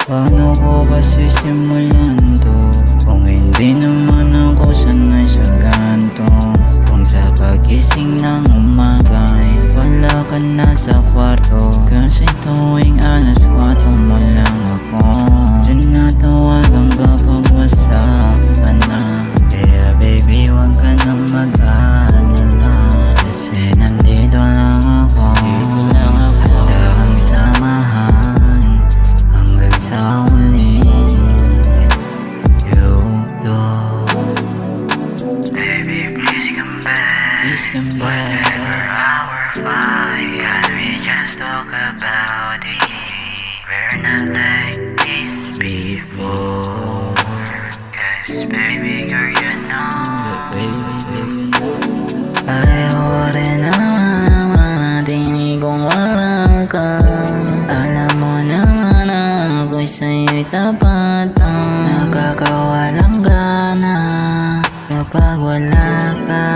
Paano ko ba sisimulan to? Kung hindi naman ako sanay sa ganto. Kung sa pagising ng umaga ay wala ka na sa kwarto. Kasi tuwing alas 4 mo lang ako tinatawagan kapag wasa ka na. Kaya baby wag ka na mag-aalala, kasi nandito lang ako. Handa kang samahan hanggang sa uli. Yugto. Baby, please come back. Please come back. Whatever our fight, can we just talk about it? We're not like this before. Cause baby girl, you know. Ayaw rin naman natin kung wala ka. Alam mo naman ako'y sa'yo'y tapat. Nakakawalang gana kapag wala ka.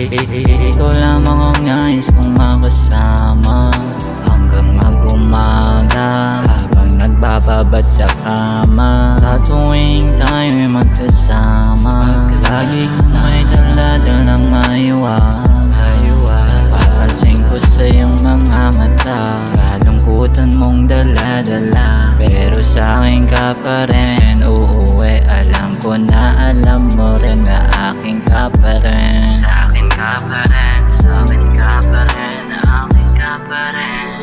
Ikaw lamang ang nais kong makasama hanggang mag-umaga, habang nagbababad sa kama. Sa tuwing tayo'y magkasama, lagi kong may dala-dala ng papansin ko sa iyong mga mata, kalungkutan mong dala-dala. Pero sa akin ka pa rin uuwi. Alam ko na alam mo rin na aking ka pa rin. Sa akin ka pa rin, sa akin ka pa rin, akin ka pa rin.